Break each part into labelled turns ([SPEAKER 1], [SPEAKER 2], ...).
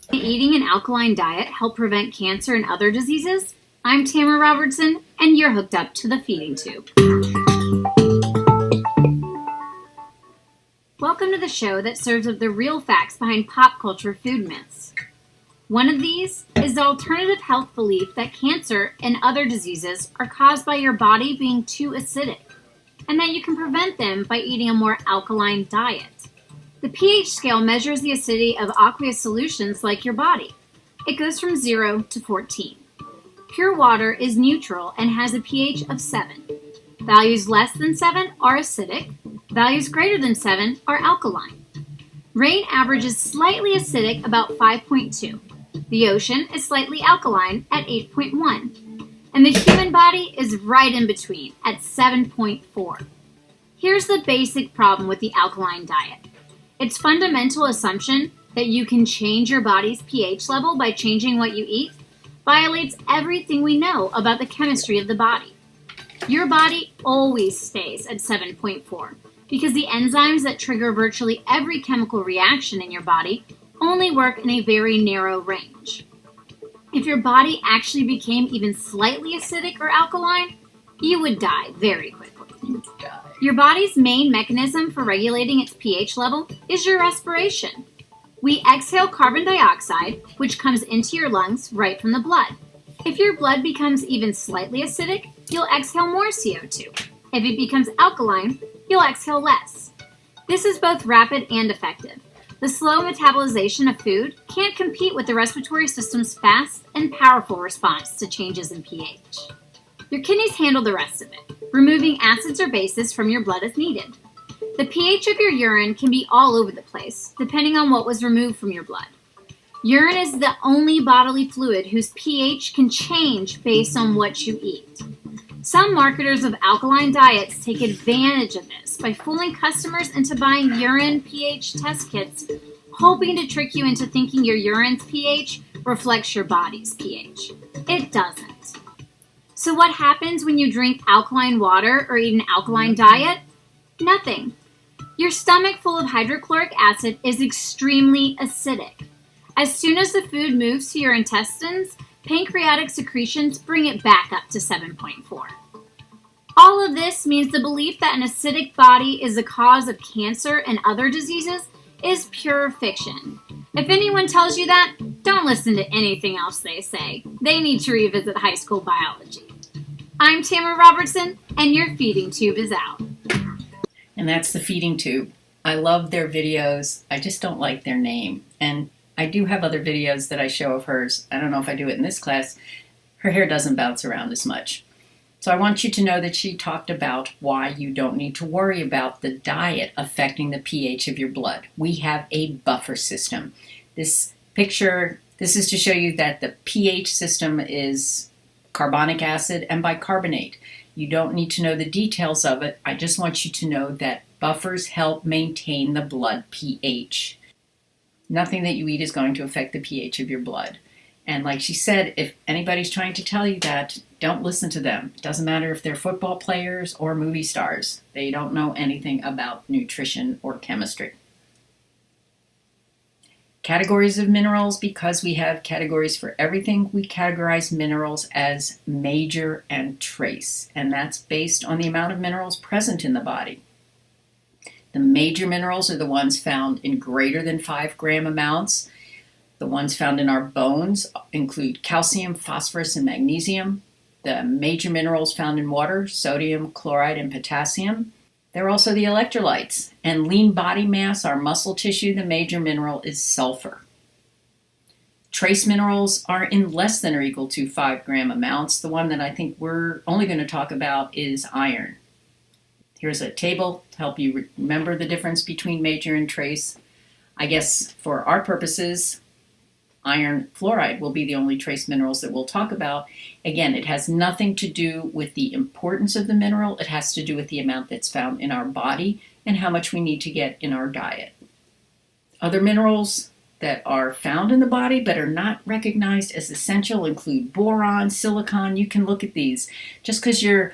[SPEAKER 1] Eating an alkaline diet help prevent cancer and other diseases? I'm Tamara Robertson, and you're hooked up to the feeding tube. Welcome to the show that serves up the real facts behind pop culture food myths. One of these is the alternative health belief that cancer and other diseases are caused by your body being too acidic, and that you can prevent them by eating a more alkaline diet. The pH scale measures the acidity of aqueous solutions like your body. It goes from 0 to 14. Pure water is neutral and has a pH of 7. Values less than 7 are acidic. Values greater than 7 are alkaline. Rain averages slightly acidic, about 5.2. The ocean is slightly alkaline at 8.1. And the human body is right in between at 7.4. Here's the basic problem with the alkaline diet. Its fundamental assumption that you can change your body's pH level by changing what you eat violates everything we know about the chemistry of the body. Your body always stays at 7.4 because the enzymes that trigger virtually every chemical reaction in your body only work in a very narrow range. If your body actually became even slightly acidic or alkaline, you would die very quickly. Your body's main mechanism for regulating its pH level is your respiration. We exhale carbon dioxide, which comes into your lungs right from the blood. If your blood becomes even slightly acidic, you'll exhale more CO2. If it becomes alkaline, you'll exhale less. This is both rapid and effective. The slow metabolization of food can't compete with the respiratory system's fast and powerful response to changes in pH. Your kidneys handle the rest of it, removing acids or bases from your blood as needed. The pH of your urine can be all over the place, depending on what was removed from your blood. Urine is the only bodily fluid whose pH can change based on what you eat. Some marketers of alkaline diets take advantage of this by fooling customers into buying urine pH test kits, hoping to trick you into thinking your urine's pH reflects your body's pH. It doesn't. So what happens when you drink alkaline water or eat an alkaline diet? Nothing. Your stomach full of hydrochloric acid is extremely acidic. As soon as the food moves to your intestines, pancreatic secretions bring it back up to 7.4. All of this means the belief that an acidic body is the cause of cancer and other diseases is pure fiction. If anyone tells you that, don't listen to anything else they say. They need to revisit high school biology. I'm Tamara Robertson, and your feeding tube is out.
[SPEAKER 2] And that's the feeding tube. I love their videos. I just don't like their name. And I do have other videos that I show of hers. I don't know if I do it in this class. Her hair doesn't bounce around as much. So I want you to know that she talked about why you don't need to worry about the diet affecting the pH of your blood. We have a buffer system. This picture, this is to show you that the pH system is carbonic acid and bicarbonate. You don't need to know the details of it. I just want you to know that buffers help maintain the blood pH. Nothing that you eat is going to affect the pH of your blood. And like she said, if anybody's trying to tell you that, don't listen to them. It doesn't matter if they're football players or movie stars. They don't know anything about nutrition or chemistry. Categories of minerals, because we have categories for everything, we categorize minerals as major and trace, and that's based on the amount of minerals present in the body. The major minerals are the ones found in greater than 5 gram amounts. The ones found in our bones include calcium, phosphorus, and magnesium. The major minerals found in water, sodium, chloride, and potassium. There are also the electrolytes. And lean body mass, our muscle tissue, the major mineral is sulfur. Trace minerals are in less than or equal to 5 gram amounts. The one that I think we're only going to talk about is iron. Here's a table to help you remember the difference between major and trace. I guess for our purposes, iron fluoride will be the only trace minerals that we'll talk about. Again, it has nothing to do with the importance of the mineral. It has to do with the amount that's found in our body and how much we need to get in our diet. Other minerals that are found in the body but are not recognized as essential include boron, silicon. You can look at these. Just because your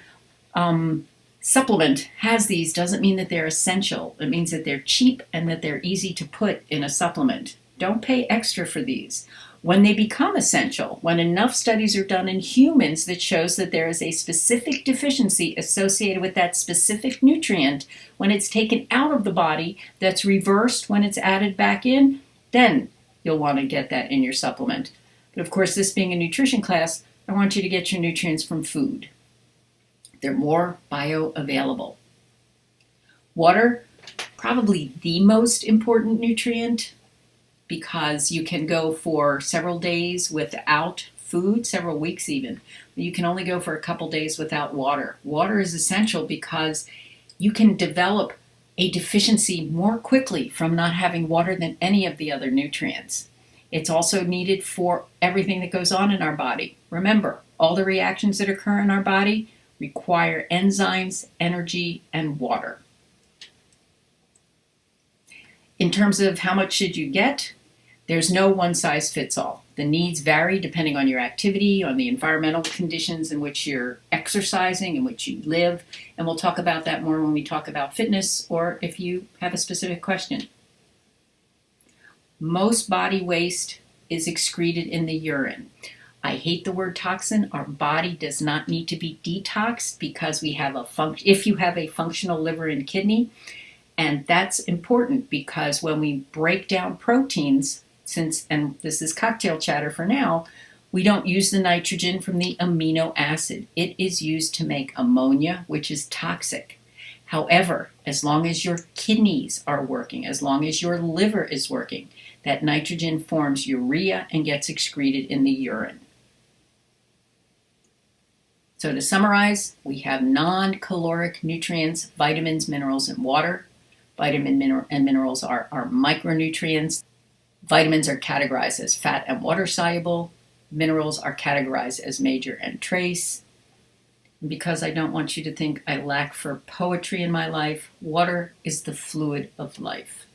[SPEAKER 2] supplement has these doesn't mean that they're essential. It means that they're cheap and that they're easy to put in a supplement. Don't pay extra for these. When they become essential, when enough studies are done in humans that shows that there is a specific deficiency associated with that specific nutrient, when it's taken out of the body, that's reversed when it's added back in, then you'll want to get that in your supplement. But of course, this being a nutrition class, I want you to get your nutrients from food. They're more bioavailable. Water, probably the most important nutrient, because you can go for several days without food, several weeks even. You can only go for a couple days without water. Water is essential because you can develop a deficiency more quickly from not having water than any of the other nutrients. It's also needed for everything that goes on in our body. Remember, all the reactions that occur in our body require enzymes, energy, and water. In terms of how much should you get, there's no one size fits all. The needs vary depending on your activity, on the environmental conditions in which you're exercising, in which you live, and we'll talk about that more when we talk about fitness or if you have a specific question. Most body waste is excreted in the urine. I hate the word toxin. Our body does not need to be detoxed because we have if you have a functional liver and kidney. And that's important because when we break down proteins, and this is cocktail chatter for now, we don't use the nitrogen from the amino acid. It is used to make ammonia, which is toxic. However, as long as your kidneys are working, as long as your liver is working, that nitrogen forms urea and gets excreted in the urine. So to summarize, we have non-caloric nutrients, vitamins, minerals, and water. Vitamin and minerals are micronutrients. Vitamins are categorized as fat and water soluble. Minerals are categorized as major and trace. And because I don't want you to think I lack for poetry in my life, water is the fluid of life.